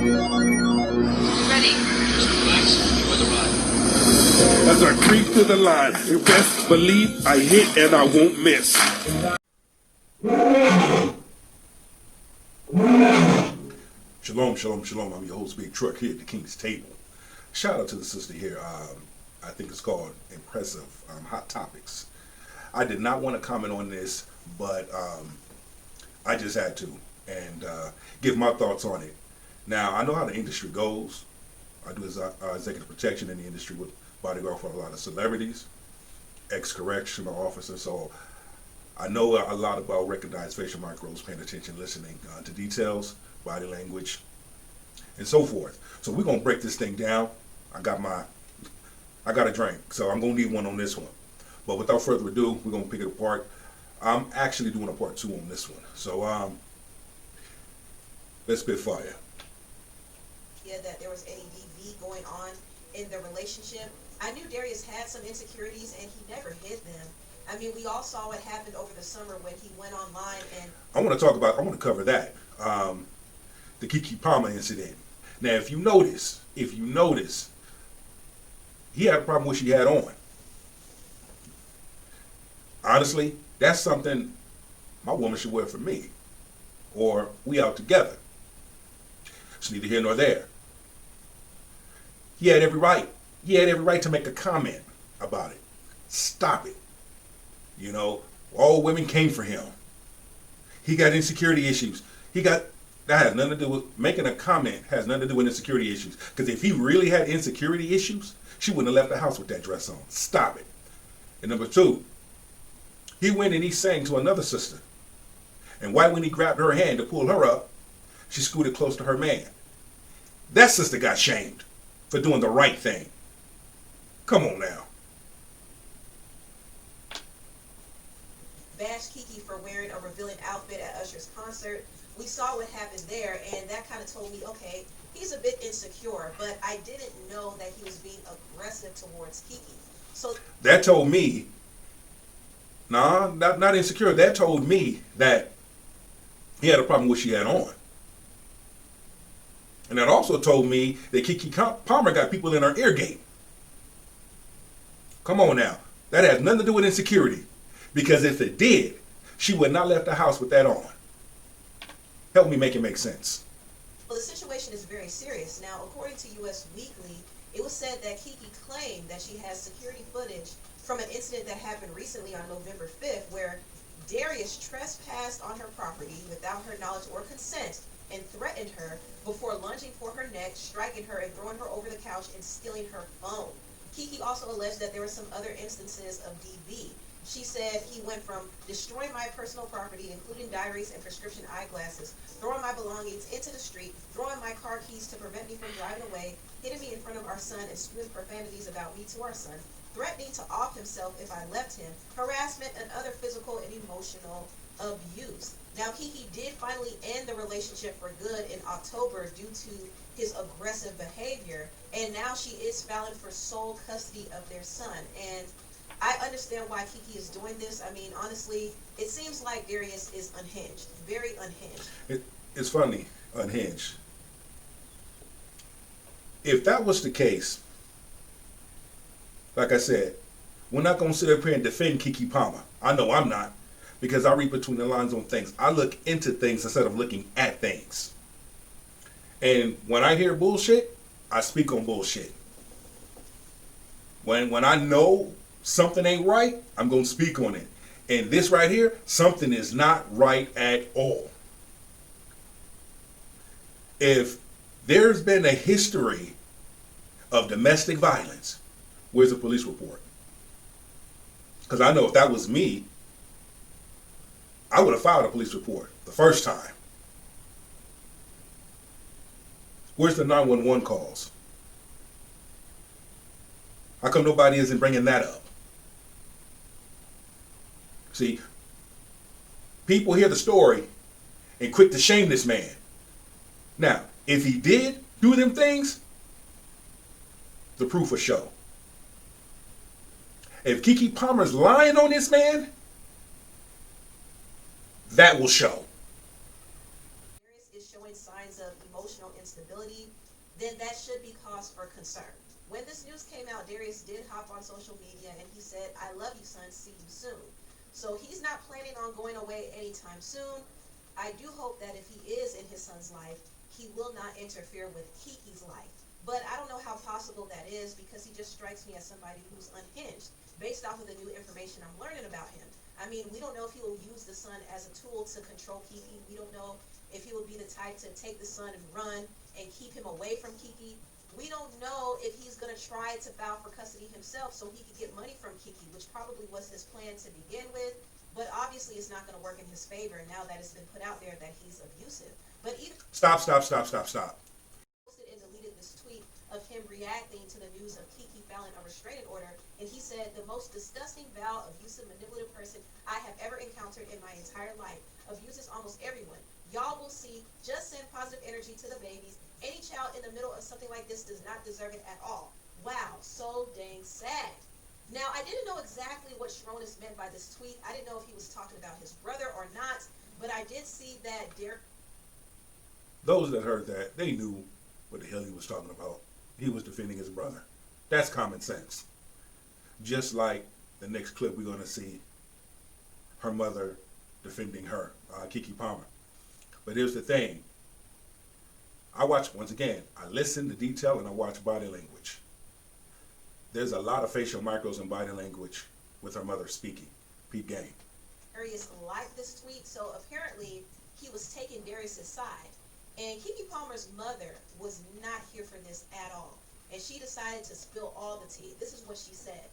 Ready. Just relax. Enjoy the ride. As I creep to the line, you best believe I hit and I won't miss. Shalom, shalom, shalom. I'm your host, Big Truck, here at the King's Table. Shout out to the sister here. I think it's called Impressive Hot Topics. I did not want to comment on this, but I just had to and give my thoughts on it. Now, I know how the industry goes. I do executive protection in the industry with bodyguard for a lot of celebrities, ex-correctional officers, so I know a lot about recognized facial micros, paying attention, listening to details, body language, and so forth. So we're gonna break this thing down. I got a drink, so I'm gonna need one on this one. But without further ado, we're gonna pick it apart. I'm actually doing a part 2 on this one. So let's spit fire. Yeah, that there was any DV going on in the relationship. I knew Darius had some insecurities and he never hid them. I mean, we all saw what happened over the summer when he went online and... I want to cover that. The Keke Palmer incident. Now, if you notice, he had a problem with what she had on. Honestly, that's something my woman should wear for me. Or we out together. It's neither here nor there. He had every right. He had every right to make a comment about it. Stop it. You know, all women came for him. He got insecurity issues. That has nothing to do with, making a comment has nothing to do with insecurity issues. Because if he really had insecurity issues, she wouldn't have left the house with that dress on. Stop it. And number 2, he went and he sang to another sister. And right when he grabbed her hand to pull her up, she scooted close to her man. That sister got shamed for doing the right thing. Come on now. Bashed Keke for wearing a revealing outfit at Usher's concert. We saw what happened there, and that kind of told me, okay, he's a bit insecure, but I didn't know that he was being aggressive towards Keke. So that told me, not insecure. That told me that he had a problem with what she had on. And that also told me that Keke Palmer got people in her ear gate. Come on now. That has nothing to do with insecurity. Because if it did, she would not left the house with that on. Help me make it make sense. Well, the situation is very serious. Now, according to U.S. Weekly, it was said that Keke claimed that she has security footage from an incident that happened recently on November 5th, where Darius trespassed on her property without her knowledge or consent and threatened her before lunging for her neck, striking her, and throwing her over the couch and stealing her phone. Keke also alleged that there were some other instances of DV. She said he went from destroying my personal property, including diaries and prescription eyeglasses, throwing my belongings into the street, throwing my car keys to prevent me from driving away, hitting me in front of our son and spewing profanities about me to our son, threatening to off himself if I left him, harassment, and other physical and emotional abuse. Now, Keke did finally end the relationship for good in October due to his aggressive behavior, and now she is filing for sole custody of their son. And I understand why Keke is doing this. I mean, honestly, it seems like Darius is unhinged, very unhinged. It's funny, unhinged. If that was the case, like I said, we're not going to sit up here and defend Keke Palmer. I know I'm not, because I read between the lines on things. I look into things instead of looking at things. And when I hear bullshit, I speak on bullshit. When I know something ain't right, I'm going to speak on it. And this right here, something is not right at all. If there's been a history of domestic violence, where's the police report? Because I know if that was me, I would have filed a police report the first time. Where's the 911 calls? How come nobody isn't bringing that up? See, people hear the story and quick to shame this man. Now, if he did do them things, the proof will show. If Keke Palmer's lying on this man, that will show. Darius is showing signs of of emotional instability, then that should be cause for concern. When this news came out, Darius did hop on social media and he said, "I love you, son, see you soon." So he's not planning on going away anytime soon. I do hope that if he is in his son's life, he will not interfere with Kiki's life. But I don't know how possible that is, because he just strikes me as somebody who's unhinged based off of the new information I'm learning about him. I mean, we don't know if he will use the son as a tool to control Kiki. We don't know if he will be the type to take the son and run and keep him away from Kiki. We don't know if he's going to try to file for custody himself so he could get money from Kiki, which probably was his plan to begin with. But obviously it's not going to work in his favor now that it's been put out there that he's abusive. But either Stop. posted and deleted this tweet of him reacting to the news of Kiki filing a restraining order, and he said, "The most disgusting, vile, abusive, manipulative person I have ever encountered in my entire life. Abuses almost everyone. Y'all will see. Just send positive energy to the babies. Any child in the middle of something like this does not deserve it at all." Wow, so dang sad. Now, I didn't know exactly what Sharonis meant by this tweet. I didn't know if he was talking about his brother or not, but I did see that Those that heard that, they knew what the hell he was talking about. He was defending his brother. That's common sense. Just like the next clip we're going to see, her mother defending her, Keke Palmer. But here's the thing. I watch, once again, I listen to detail and I watch body language. There's a lot of facial micros and body language with her mother speaking. Peep game. Darius liked this tweet, so apparently he was taking Darius's side. And Keke Palmer's mother was not here for this at all. And she decided to spill all the tea. This is what she said.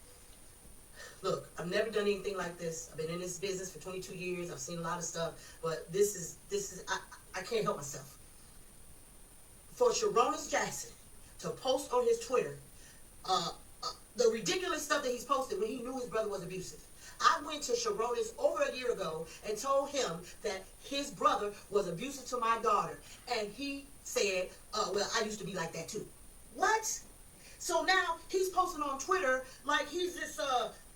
Look, I've never done anything like this. I've been in this business for 22 years. I've seen a lot of stuff, but this is I can't help myself. For Sharonis Jackson to post on his Twitter the ridiculous stuff that he's posted when he knew his brother was abusive. I went to Sharonis over a year ago and told him that his brother was abusive to my daughter, and he said, "Well, I used to be like that too." What? So now he's posting on Twitter like he's this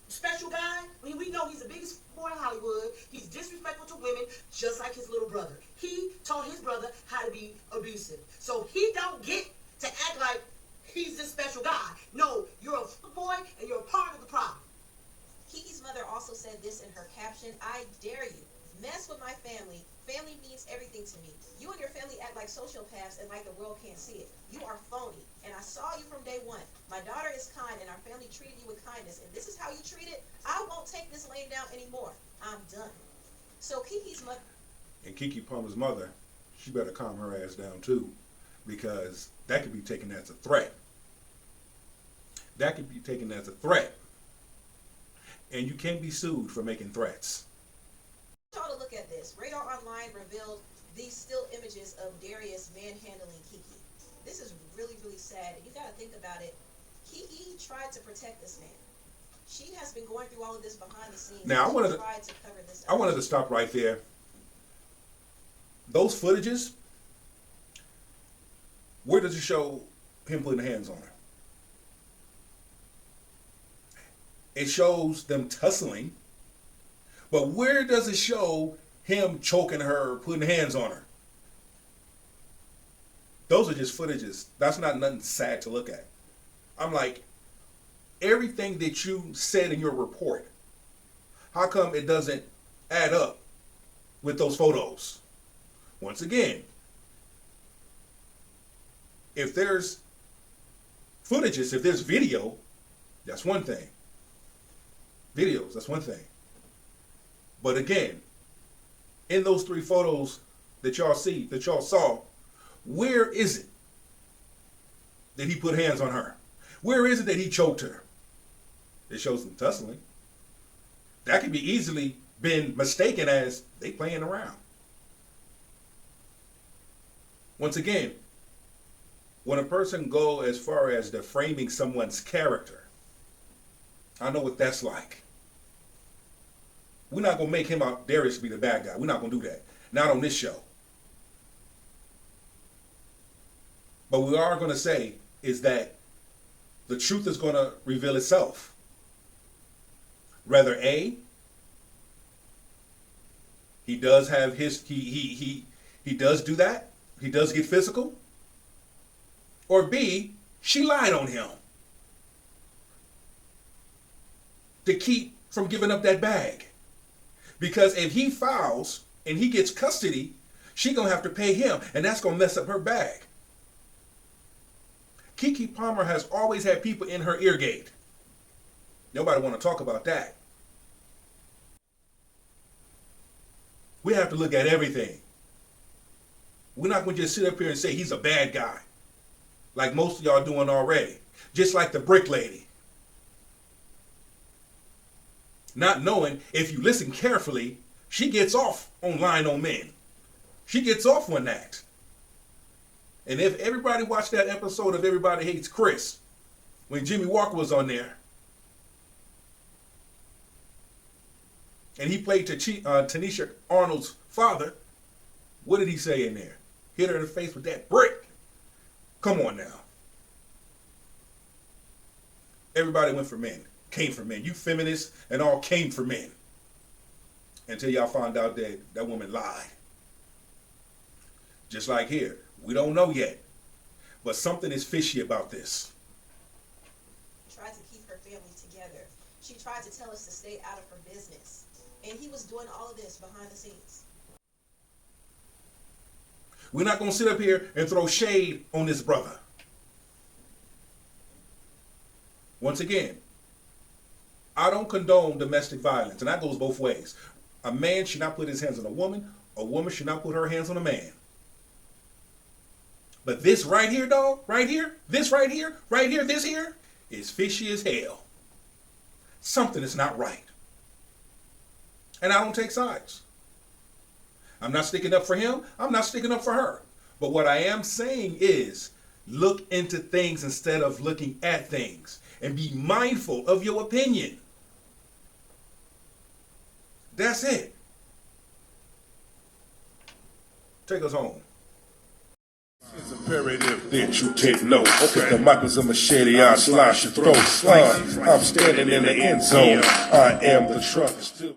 special guy. I mean, we know he's the biggest boy in Hollywood. He's disrespectful to women, just like his little brother. He taught his brother how to be abusive. So he don't get to act like he's this special guy. No, you're a boy and you're a part of the problem. Kiki's mother also said this in her caption: "I dare you. Mess with my family. Family means everything to me. You and your family act like sociopaths and like the world can't see it. You are phony, and I saw you from day one. My daughter is kind, and our family treated you with kindness, and this is how you treat it? I won't take this laying down anymore. I'm done." So Kiki's mother... And Keke Palmer's mother, she better calm her ass down too, because that could be taken as a threat. That could be taken as a threat. And you can't be sued for making threats. I want y'all to look at this. Radar Online revealed these still images of Darius manhandling Kiki. This is really, really sad. And you got to think about it. Kiki tried to protect this man. She has been going through all of this behind the scenes. Now, I wanted to stop right there. Those footages, where does it show him putting hands on her? It shows them tussling, but where does it show him choking her, putting hands on her? Those are just footages. That's not nothing sad to look at. I'm like, everything that you said in your report, how come it doesn't add up with those photos? Once again, if there's footages, if there's video, that's one thing. Videos, that's one thing. But again, in those 3 photos that y'all see, that y'all saw, where is it that he put hands on her? Where is it that he choked her? It shows them tussling. That could be easily been mistaken as they playing around. Once again, when a person go as far as defaming someone's character, I know what that's like. We're not going to make him out Darius to be the bad guy. We're not going to do that. Not on this show. But we are going to say is that the truth is going to reveal itself. Rather A, he does have his, he does do that. he does get physical, or B, she lied on him to keep from giving up that bag. Because if he files and he gets custody, she gonna have to pay him, and that's gonna mess up her bag. Keke Palmer has always had people in her ear gate. Nobody want to talk about that. We have to look at everything. We're not going to just sit up here and say he's a bad guy, like most of y'all doing already. Just like the brick lady. Not knowing, if you listen carefully, she gets off on lying on men. She gets off on that. And if everybody watched that episode of Everybody Hates Chris, when Jimmy Walker was on there, and he played Tanisha Arnold's father, what did he say in there? Hit her in the face with that brick. Come on now. Everybody went for men, came for men. You feminists and all came for men. Until y'all found out that that woman lied. Just like here. We don't know yet. But something is fishy about this. She tried to keep her family together. She tried to tell us to stay out of her business. And he was doing all of this behind the scenes. We're not going to sit up here and throw shade on this brother. Once again, I don't condone domestic violence, and that goes both ways. A man should not put his hands on a woman should not put her hands on a man. But this right here, dog, right here, this right here, this here, is fishy as hell. Something is not right. And I don't take sides. I'm not sticking up for him. I'm not sticking up for her. But what I am saying is, look into things instead of looking at things. And be mindful of your opinion. That's it. Take us home. It's imperative that you take note. Okay. The mic was a machete, I slash your throat. I'm standing in the end zone. I am the truck. Still